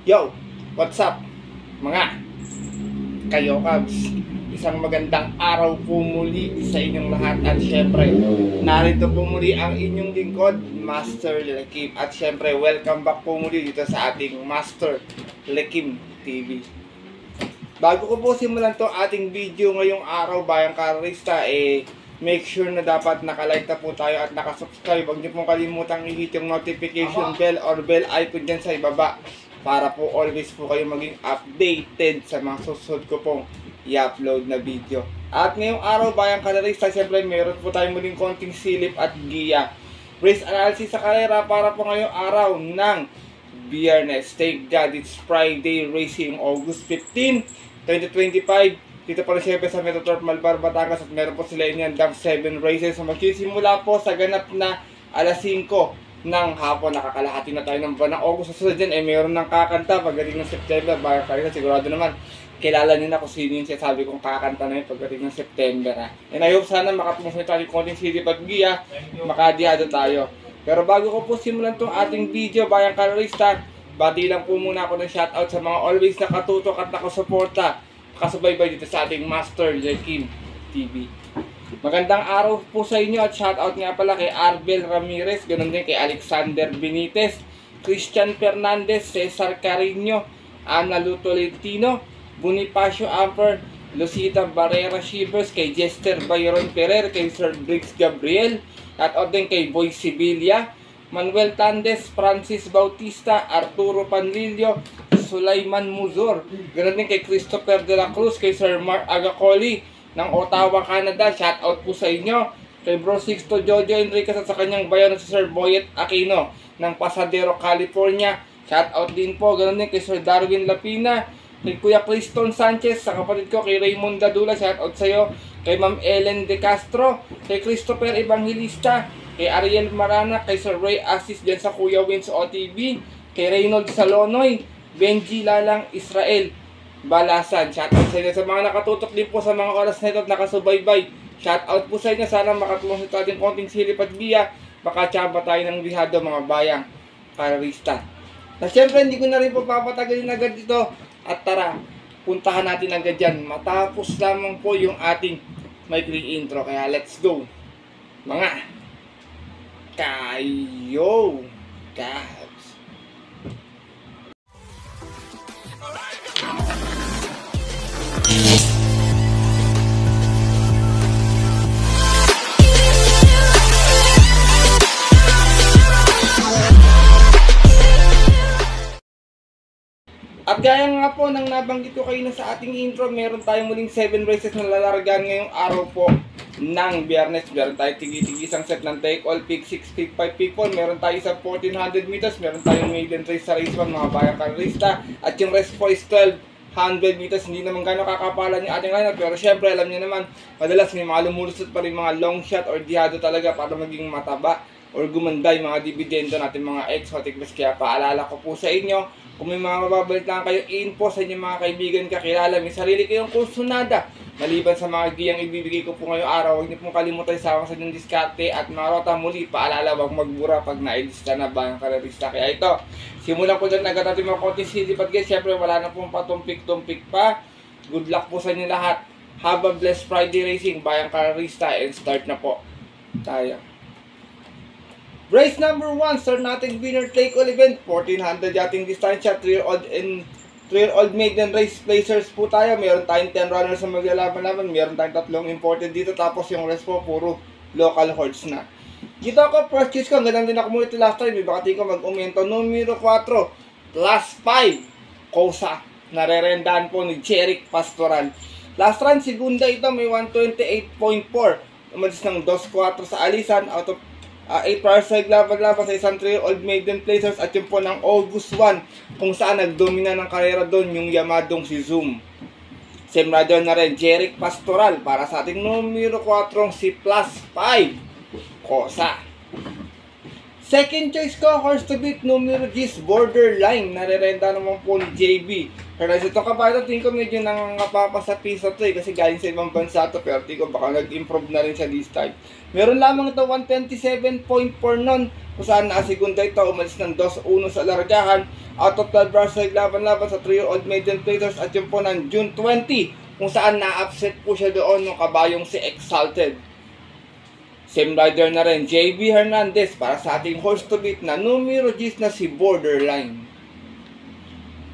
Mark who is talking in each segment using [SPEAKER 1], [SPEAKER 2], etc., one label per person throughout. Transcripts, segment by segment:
[SPEAKER 1] Yo! What's up? Mga kayo Cubs, isang magandang araw po muli sa inyong lahat. At syempre, narito po muli ang inyong lingkod, Master Lekim. At syempre, welcome back po muli dito sa ating Master Lekim TV. Bago ko po simulan to ating video ngayong araw, bayang karista, make sure na dapat nakalike na po tayo at nakasubscribe. Huwag niyo pong kalimutang i-hit yung notification bell or bell icon dyan sa ibaba para po always po kayo maging updated sa mga susunod ko pong i-upload na video. At ngayong araw, bayang karista, siyempre meron po tayo muling konting silip at giya. Race analysis sa karera para po ngayong araw ng Biyernes. Thank God it's Friday racing August 15, 2025. Dito pa rin siyempre sa Metaturf Malbar, Batangas, at meron po sila inyandang 7 races. So magsisimula po sa ganap na alas 5 ng hapon. Nakakalahati na tayo ng buwan ng August. Sa susunod dyan, meron ng kakanta pagdating ng September. Bago kayo, sigurado naman kilala nyo na kung sino yung sabi kong kakanta na yun pagdating ng September. And I hope sana makatungkol tayo konting silip at giya, makadiyado tayo. Pero bago ko po simulan itong ating video, bayang karista, bati lang po muna ako ng shoutout sa mga always nakatutok at nakasuporta, nakasubaybay dito sa ating Master Lekim TV. Magandang araw po sa inyo at shoutout nga pala kay Arbel Ramirez, ganoon din kay Alexander Benitez, Christian Fernandez, Cesar Carino, Ana Lutolentino, Bonifacio Amper, Lucita Barrera Shivers, kay Jester Bayron Ferrer, kay Sir Briggs Gabriel, at din kay Boy Sibilia, Manuel Tandes, Francis Bautista, Arturo Panlilio, Sulaiman Muzor, ganoon din kay Christopher de la Cruz, kay Sir Mark Agacoli ng Ottawa, Canada. Shout out po sa inyo. Kay Bro Sixto Jojo Enriquez at sa kanyang bayan si Sir Boyet Aquino ng Pasadero, California. Shout out din po. Ganoon din kay Sir Darwin Lapina, kay Kuya Criston Sanchez, sa kapatid ko kay Raymond Dadula. Shout out sa iyo. Kay Ma'am Ellen De Castro, kay Christopher Evangelista, kay Ariel Marana, kay Sir Ray Assis dyan sa Kuya Wins OTV, kay Reynold Salonoy, Benji Lalang Israel Balasan. Shoutout sa inyo sa mga nakatutok din po sa mga oras na ito at nakasubaybay. Shoutout po sa inyo. Sana makatulong sa ating konting silip at biya. Makatsaba tayo ng bihado, mga bayang karista. Na syempre hindi ko na rin po papatagalin agad dito. At tara, puntahan natin agad dyan. Matapos lamang po yung ating maikling intro. Kaya let's go, mga kayo Cubs. At gaya nga po ng nabanggit ko kayo na sa ating intro, meron tayong muling 7 races na lalargaan ngayong araw po ng Biyernes. Meron tayo tigi-tigi isang set ng take all pick 6, pick 5, pick 1. Meron tayo sa 1400 meters. Meron tayong maiden race sa race 1, mga bayang karista. At yung race 4 is 1200 meters. Hindi naman gano'ng kakapalan yung ating lineup. Pero syempre alam niyo naman, madalas may mga lumulusot pa rin mga long shot or dihado talaga para maging mataba or gumanday mga dividendo natin, mga exotic bets. Kaya paalala ko po sa inyo, kung may mga mababalit lang kayong info sa inyong mga kaibigan, kakilala, may sarili kayong kursunada maliban sa mga giyang ibibigay ko po ngayong araw, huwag niyo pong kalimutan sa inyong diskarte at marota. Muli, paalala, huwag magbura pag nailista na ba ang karerista. Kaya ito, simulan ko dyan agad natin mga konting silip at guys. Siyempre wala na pong patumpik-tumpik pa. Good luck po sa inyo lahat. Have a blessed Friday racing, bayang karerista, and start na po tayo. Race number 1, start natin winner take all event, 1400 yating distansya, 3-year-old and 3-year-old maiden race placers po tayo. Meron tayong 10 runners na maglalaban-laban, meron tayong 3 imported dito, tapos yung rest po puro local hordes na. Dito ako, first choice ko, ganun din ako muna ito last time, may bakati ko mag-umento, numero 4, plus 5, Kosa, narerendaan po ni Jeric Pastoral. Last run, segunda ito, may 128.4, umalis ng 2-4 sa alisan, out of 8 prior side laban-laban sa isang 3-year-old maiden placers. At yun po ng August 1 kung saan nagdomina ng karera doon yung Yamadong si Zoom. Same rider na rin, Jeric Pastoral, para sa ating numero 4 si plus 5, Kosa. Second choice ko, horse to beat, numero 10, Borderline, narerenta naman po ni JB Pero ito kabayo, tingin ko medyo nangangapapa sa piso to kasi galing sa ibang bansa to, pero tingin ko baka nag-improve na rin siya this time. Meron lamang ito 127.4 nun, kung saan nasigunda ito, umalis ng 2-1 sa largahan, out of 12 runs naglaban-laban sa 3-year-old maiden platers at yun po ng June 20, kung saan na-upset po siya doon ng kabayong si Exalted. Same rider na rin, JB Hernandez para sa ating horse to beat na numero 10 na si Borderline.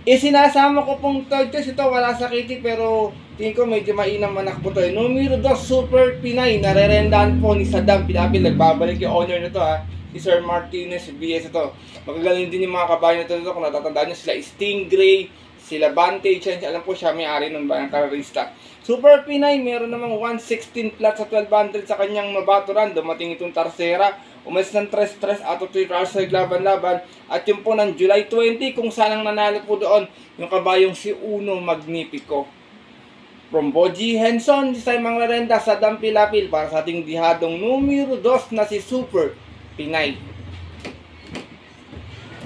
[SPEAKER 1] Isinasama ko pong third choice ito, wala sa kitty pero tingin ko medyo mainam manak po ito. Numero 2, Super Pinay, narerendahan po ni Saddam Pilapil, nagbabalik yung owner nito si Sir Martinez BS ito. Magagaling din yung mga kabayan nito kung natatandaan nyo sila Stingray, sila Vantage, alam po siya may-ari ng bayang kararista. Super Pinay, meron namang 116 flat sa 1200 sa kanyang nabaturan. Dumating itong Tarsera, umalis ng 3-3 out of 3 hours sa laban-laban. At yung po ng July 20, kung saan ang nanalo po doon, yung kabayong si Uno Magnifico. From Boji Henson, sa mga renda sa Dampilapil para sa ating dihadong numero 2 na si Super Pinay.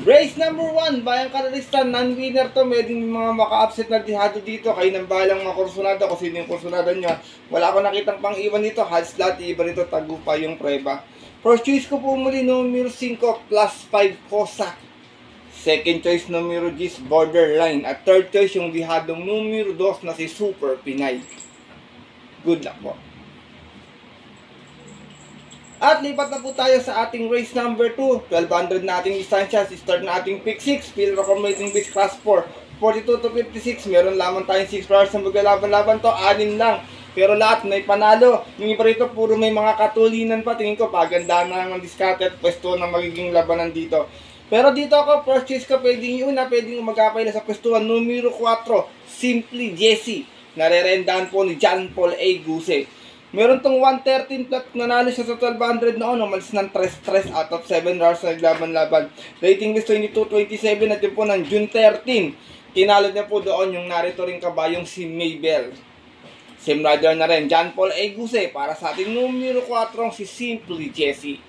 [SPEAKER 1] Race number 1, Bayang Kararista, non-winner to. Medyo mga maka-upset na dihado dito. Kayo nang balang mga kursunada kung sino yung kursunada nyo. Wala ako nakitang pang-iwan dito. Hals lahat, iba rito, tagupa yung preba. First choice ko po muli, numero 5, plus 5 Kosa. Second choice, numero 10, Borderline. At third choice, yung dihadong numero 2 na si Super Pinay. Good luck po. At lipat na po tayo sa ating race number 2. 1200 na ating distansya. Start na ating pick 6. Field accommodating base class 4. 42 to 56. Meron lamang tayong 6 hours na maglalaban-laban to. 6 lang. Pero lahat may panalo. Yung iba rito puro may mga katulinan pa. Tingin ko paganda na ng discount at pwesto na magiging labanan dito. Pero dito ako, first choice ko, pwedeng yun na pwedeng magkapay na sa pwestuhan. Numero 4, Simply Jessie. Narerendahan po ni John Paul A. Guse. Meron tong 113 flat, nanalo siya sa 1200 noon, umalis ng 3-3 out of 7 hours na naglaban-laban. Rating is 22-27 at yun po ng June 13. Tinalo niya po doon yung narito rin kabayong si Maybell. Same rider na rin, John Paul A. Guse para sa ating numero 4 si Simply Jessie.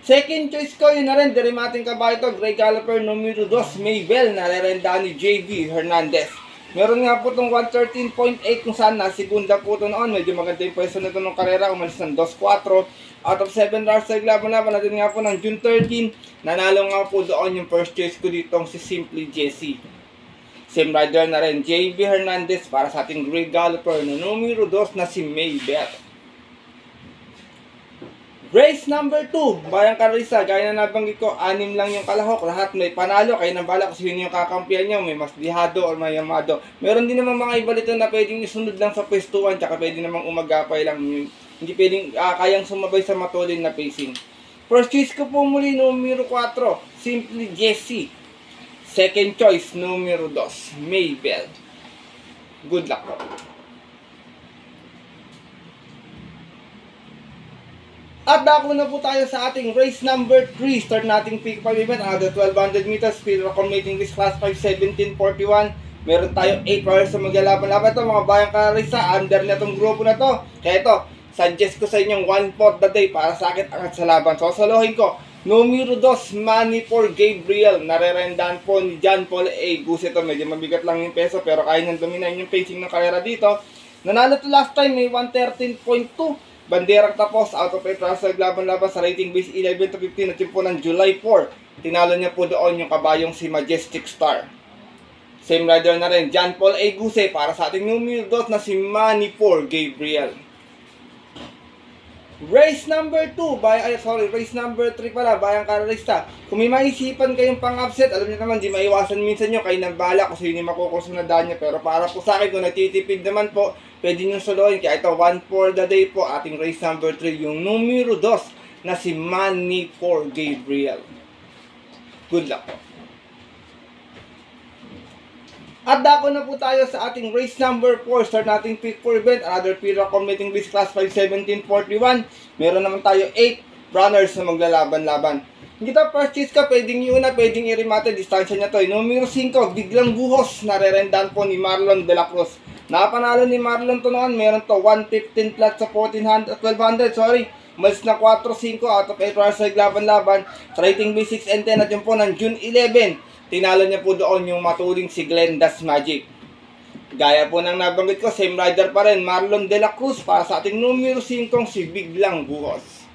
[SPEAKER 1] Second choice ko, yun na rin, derimating kabayo ito, Grey Galloper numero 2, Maybell, narerendahan ni JB Hernandez. Meron nga po itong 113.8 kung saan nasigunda po ito noon. Medyo maganda yung pwesto nito ng karera. Umalis ng 2-4 out of 7 hours sa laban-laban natin nga po ng June 13. Nanalo nga po doon yung first choice ko ditong si Simply Jessie. Same rider na rin, JB Hernandez para sa ating Grey Galloper na numero 2 na si Maybell. Race number 2, Bayang Kararista, gaya na nabanggit ko, 6 lang yung kalahok, lahat may panalo, kayo nang bala kung sino yung kakampiyan nyo, may mas dihado or may yamado. Meron din namang mga iba dito na pwedeng isunod lang sa pwestuhan, tsaka pwede namang umagapay lang, hindi pwedeng kayang sumabay sa matulin na pacing. First choice ko po muli, numero 4, Simply Jessie. Second choice, numero 2, Maybell. Good luck po. At dako na po tayo sa ating race number 3. Start nating pick 5 event. Another 1200 meters. Speed accommodating this class 5, 17:41. Meron tayo 8 hours sa maglalaban-laban ito. Mga Bayang Kararista, under na itong grupo na to. Kaya ito, suggest ko sa inyong 1/4 the day para sa akin angat sa laban. So, salohin ko. Numero 2, Money for Gabriel. Narerendahan po ni John Paul A. Guse ito. Medyo mabigat lang yung peso pero kaya nang dominahin yung pacing ng karera dito. Nanalo to last time. May 113.2. Banderang tapos, out of 8 rounds naglaban-laban sa rating base 11 to 15 at yun po ng July 4. Tinalo niya po doon yung kabayong si Majestic Star. Same rider na rin, John Paul A. Guse para sa ating numero 2 na si Money for Gabriel. Race number 2, race number 3 pala, Bayang Kararista. Kung may maisipan kayong pang-upset, alam niyo naman, di maiwasan minsan nyo, kayo nang bala kung sino yung makukusunadaan nyo. Pero para po sa akin, kung natitipid naman po, pwede nyo solohin. Kaya ito, 1/4 the day po, ating race number 3, yung numero 2 na si Money for Gabriel. Good luck po. At dako na po tayo sa ating race number 4. Start nating pick 4 event. Another period accommodating this class 5, 17:41. Meron naman tayo 8 runners na maglalaban-laban. Hindi ito first choice ka, pwedeng yun na, pwedeng i-remate. Distansya niya to. Numero 5, biglang buhos. Narerendahan po ni Marlon de la Cruz. Napanalo ni Marlon to noon. Meron to 115 flat sa 1200. Malis na 4-5 out of 8 runners na naglaban-laban. Sa rating B6 and 10 at yun po ng June 11. tinalo niya po doon yung matuling si Glenda's Magic. Gaya po ng nabanggit ko, same rider pa rin, Marlon De La Cruz para sa ating numero 5 si Biglang Buhos.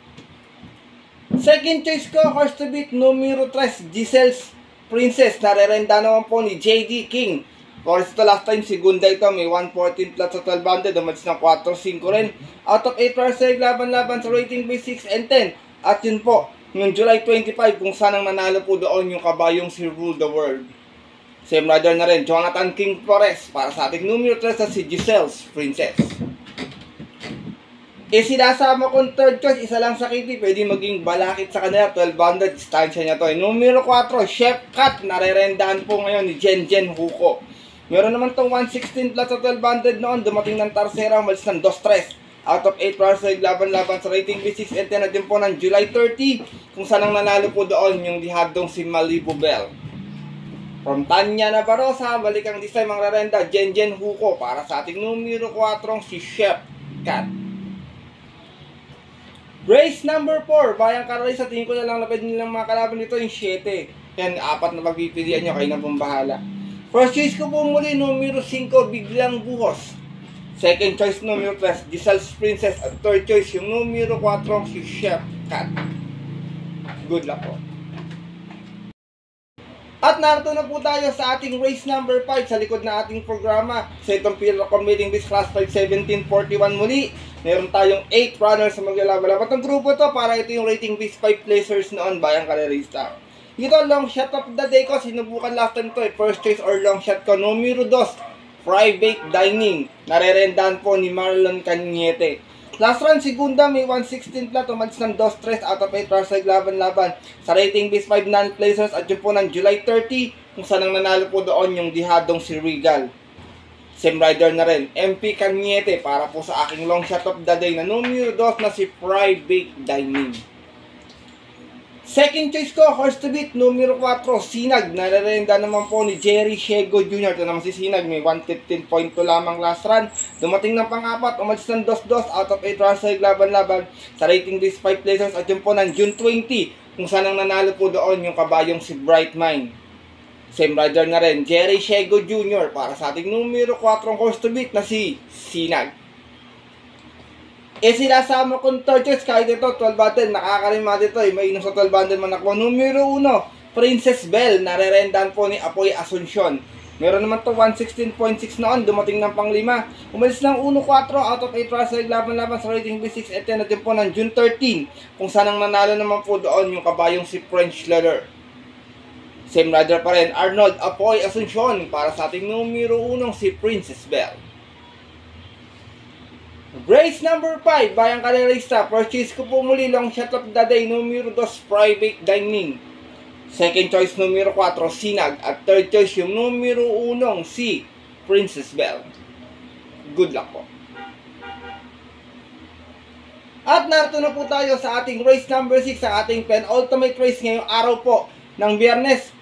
[SPEAKER 1] Second choice ko, horse to beat, numero 3, Giselle's Princess. Narerenda naman po ni JD King. Forest ito last time, segunda ito, may 114 plus sa 1200, dumalis ng 4-5 rin. Out of 8 hours ay laban-laban sa rating base 6 and 10. At yun po, noong July 25, kung saan ang nanalo po doon yung kabayong si Rule the World. Same rider na rin, Jonathan King Flores para sa ating numero 3 na si Giselle's Princess. Sinasama kong third choice, isa lang sa Kitty, pwede maging balakit sa kanila, 1200, distansya niya to. Numero 4, Chef Cat, narerendahan po ngayon ni Jen Huko. Meron naman tong 116 plus sa 1200 noon, dumating ng Tarsera, umalis ng 2-3. Out of 8 hours ay laban-laban sa rating B6 and 10 na din po ng July 30, kung saan ang nanalo po doon yung dihadong si Malibu Bell. From Tanya Navarrosa, balik ang design mga rerenda, Jen Huko para sa ating numero 4 si Chef Cat. Race number 4, Bayang Karalis, sa tingin ko na lang lapid nilang mga kalaban nito yung 7. Yan, 4 na pagpipilian nyo, kayo na pong bahala. First choice ko po muli, numero 5, Biglang Buhos. Second choice, numero 3, Giselle's Princess. At third choice, yung numero 4, si Chef Cat. Good luck po. At narito na po tayo sa ating race number 5 sa likod na ating programa. Sa itong Pilrocom Meeting Biz Class 5 1741 muli. Meron tayong 8 runners sa maglalaban-laban. At ang grupo to, para ito yung rating Biz 5 placers noon, Bayang Karerista. Ito, long shot of the day ko. Sinubukan last time to, first choice or long shot ko. Numero 2, Private Dining. Narerendahan po ni Marlon Cañete. Last run, segunda, may 116 plat, umalis ng 2-3 out of 8 runs ay laban-laban sa rating base 5 non-placers at yun po ng July 30, kung saan ang nanalo po doon yung dihadong si Regal. Same rider na rin, MP Cañete para po sa aking long shot of the day na numero 2 na si Private Dining. Second choice ko, horse to beat, numero 4, Sinag. Narerenda naman po ni Jerry Shego Jr. Ito naman si Sinag, may 115.2 lamang last run. Dumating ng pang-apat, umalis ng 2-2 out of 8 runs ay laban-laban sa rating base 5 placers at yun po ng June 20, kung saan ang nanalo po doon yung kabayong si Bright Mind. Same rider na rin, Jerry Shego Jr. para sa ating numero 4 horse to beat na si Sinag. Sinasama kong third choice, kahit ito, 1200, nakakarima dito, may inom sa 1200 man ako. Numero 1, Princess Bell, narerendahan po ni Apoy Asuncion. Meron naman to 116.6 noon, dumating ng pang-5. Umalis ng 1-4 out of 8 runs, laban-laban sa rating B6 at 10 natin po ng June 13, kung saan ang nanalo naman po doon yung kabayong si French Leather. Same rider pa rin, Arnold Apoy Asuncion, para sa ating numero 1 si Princess Bell. Race number 5, Bayang Karerista. First choice ko po muli, long shot of the day, numero 2, Private Dining. Second choice, numero 4, Sinag. At third choice, yung numero 1, si Princess Bell. Good luck po. At narito na po tayo sa ating race number 6, sa ating penultimate race ngayong araw po ng Biyernes.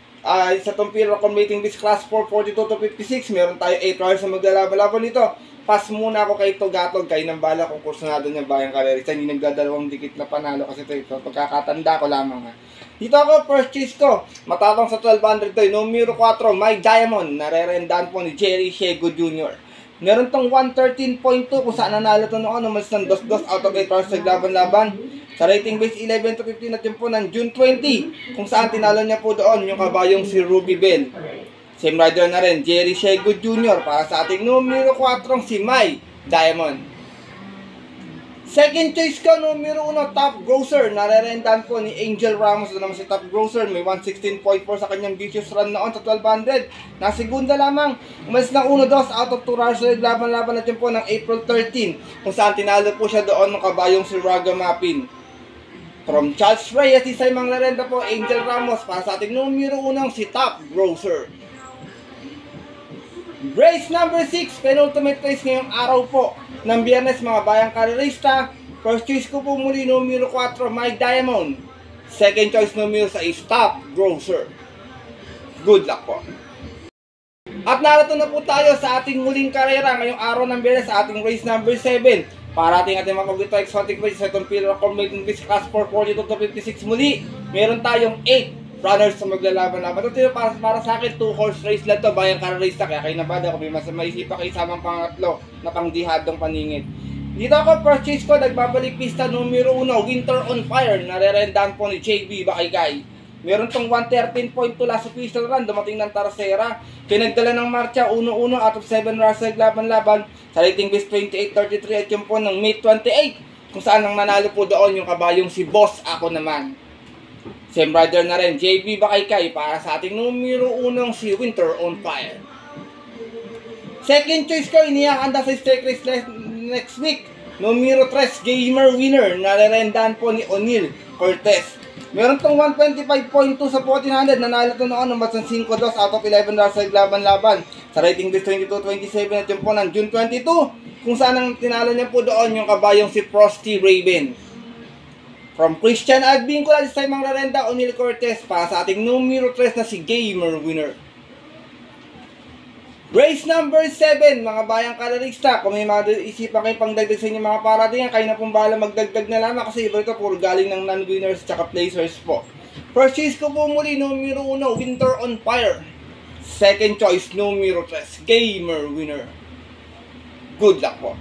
[SPEAKER 1] Sa itong Pilrocom Meeting Biz Class 4, 42 to 56, meron tayo 8 hours na maglalaban-laban nito. Pass muna ako kay Tugatog, kayo ng bala kung kursunado niya Bayang Karerista. Hindi nagdadalawang dikit na panalo kasi ito pagkakatanda ko lamang ha. Dito ako, first choice ko, matatang sa 1200 to, numero 4, My Diamond, narerendahan po ni Jerry Shego Jr. Meron tong 113.2 kung saan nanalo ito noon, umalis ng 2-2 out of 8 rounds naglaban-laban. Sa rating base 11 to 15 at yun po ng June 20, kung saan tinalo niya po doon yung kabayong si Ruby Bell. Same rider na rin, Jerry Shego Jr. para sa ating numero 4, si My Diamond. Second choice ko, numero 1, Top Grocer. Narerendahan po ni Angel Ramos. Ito naman si Top Grocer. May 116.4 sa kanyang vicious run noon sa 1200. Na segunda lamang. Umalis ng 1-2 out of 2 runs. Laban-laban natin po ng April 13. Kung saan tinalo po siya doon ng kabayong si Raga Mapin. From Charles Reyes, isa'y manglarenda po, Angel Ramos. Para sa ating numero 1, si Top Grocer. Race number 6, penultimate race ngayong araw po ng Biyernes, mga Bayang Karerista. First choice ko po muli, numero 4, My Diamond. Second choice, numero 6, Top Grocer. Good luck po. At narito na po tayo sa ating muling karera ngayong araw ng Biyernes, sa ating race number 7. Para ating mapagito exotic race sa itong Pilrocom Meeting Biz Class 4, 42 to 56 muli. Meron tayong 8 runners na maglalaban-laban. Ito para sa akin, 2-horse race lang to, bayang kararista. Kaya kayo nabada kung may maisipa kayo isamang pangatlo na pangdihadong paningin. Dito ako, purchase ko, nagbabalik pista numero 1, Winter on Fire. Narerendahan po ni JB Bakaygay. Meron tong 113.2 last official run, dumating ng Tercera. Pinagdala ng marcha, 1-1 out of 7 runs naglaban-laban sa rating base 28-33 at yung po ng May 28. Kung saan ang nanalo po doon yung kabayong si Boss Ako Naman. Same rider na rin, JB Bakaygay para sa ating numero 1 si Winter on Fire. Second choice ko, inihahanda sa stake race next week. Numero 3, Gamer Winner, narerendahan po ni O'Neal Cortez. Meron tong 125.2 sa 1400, nanalo to noon ng batang 5-2 out of 11 runs sa laban-laban sa rating base 22-27 at yung po ng June 22, kung saan ang tinalo niya po doon yung kabayong si Frosty Raven. From Christian Adbin ko this time ang rarenda, O'Neal Cortez para sa ating numero 3 na si Gamer Winner. Race number 7, mga bayang karerista. Kung may mga isipan kayo pang dagdag sa inyong mga parating, kayo na pong bahala magdagdag na lamang kasi iba ito puro galing ng non-winners tsaka placers po. Purchase ko po muli, numero 1, Winter on Fire. Second choice, numero 3, Gamer Winner. Good luck po.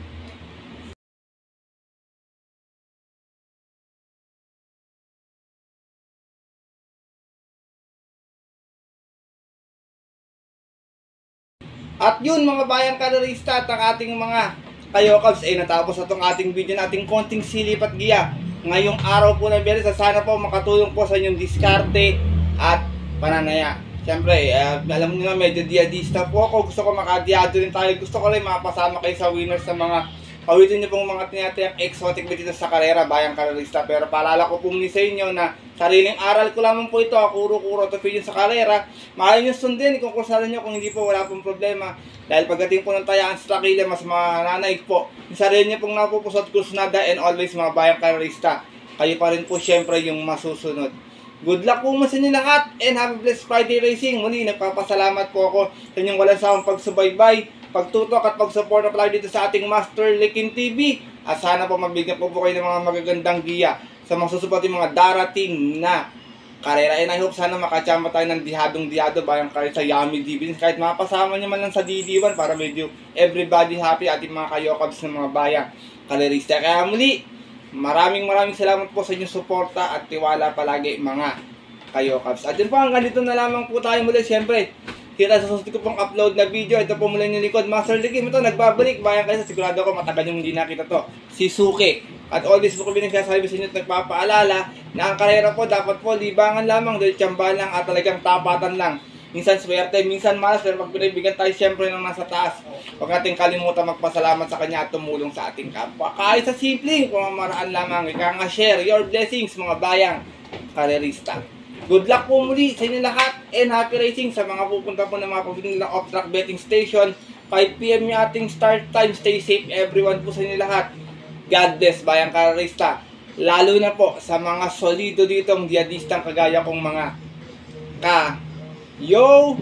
[SPEAKER 1] At yun mga bayang karerista at ang ating mga kayokabs ay natapos na itong ating video nating konting silip at giya ngayong araw po ng Biyernes. Sana po makatulong po sa inyong diskarte at pananaya. Siyempre, alam niyo na medyo diadista po ako. Gusto ko makadiado rin tayo. Gusto ko rin mapasama kayo sa winners sa mga pawitin niyo pong mga tinatayang exotic dito sa karera, bayang karerista. Pero paalala ko po muli sa inyo na sariling aral ko lamang po ito, kuro-kuro to feed sa karera. Maaari nyo sundin, kung kursalan nyo, kung hindi po, wala pong problema. Dahil pagdating po ng tayaan sa takila, mas mananaig po. Yung sarili nyo pong napupusot, kusnada, and always mga bayang karerista. Kayo pa rin po syempre yung masusunod. Good luck po mo sa inyo lahat, and have a blessed Friday racing. Muli, nagpapasalamat po ako sa inyong walang sawang pagsubaybay, pagtutok at pagsuporta pala dito sa ating Master Likin TV. At sana po mabigyan po kayo ng mga magagandang giya sa mga susuporting mga darating na karera. And I hope sana makachamba tayo ng dihadong-dihado bayang karera sa Yummy Dividends. Kahit mapasama nyo man lang sa DD1 para medyo everybody happy ating mga kayokabs ng mga bayang karerista. Kaya muli, maraming salamat po sa inyong suporta at tiwala palagi mga kayokabs. At yun po, hanggang dito na lamang po tayo muli. Siyempre, kita sa susunod ko pong upload na video. Ito po mula yung likod, Master Likin. Ito, nagbabalik. Bayan kayo, sigurado ko matagal yung hindi nakita to. Si Suki. At always po kami nagsasabi sa inyo at nagpapaalala na ang karera po dapat po libangan lamang dahil tiyamba lang at talagang tapatan lang. Minsan swerte, minsan malas, pero pag pinibigyan tayo siyempre ng nasa taas, huwag natin kalimutan magpasalamat sa kanya at tumulong sa ating kapwa. Kahit sa simpleng pamamaraan lamang, ika nga share your blessings mga bayang karerista. Good luck po muli sa inyo lahat and happy racing sa mga pupunta po ng mga pabili ng off-track betting station. 5 PM yung ating start time. Stay safe everyone po sa inyo lahat. God bless bayang karerista. Lalo na po sa mga solido ditong diadistang kagaya kong mga ka-yo-kabs.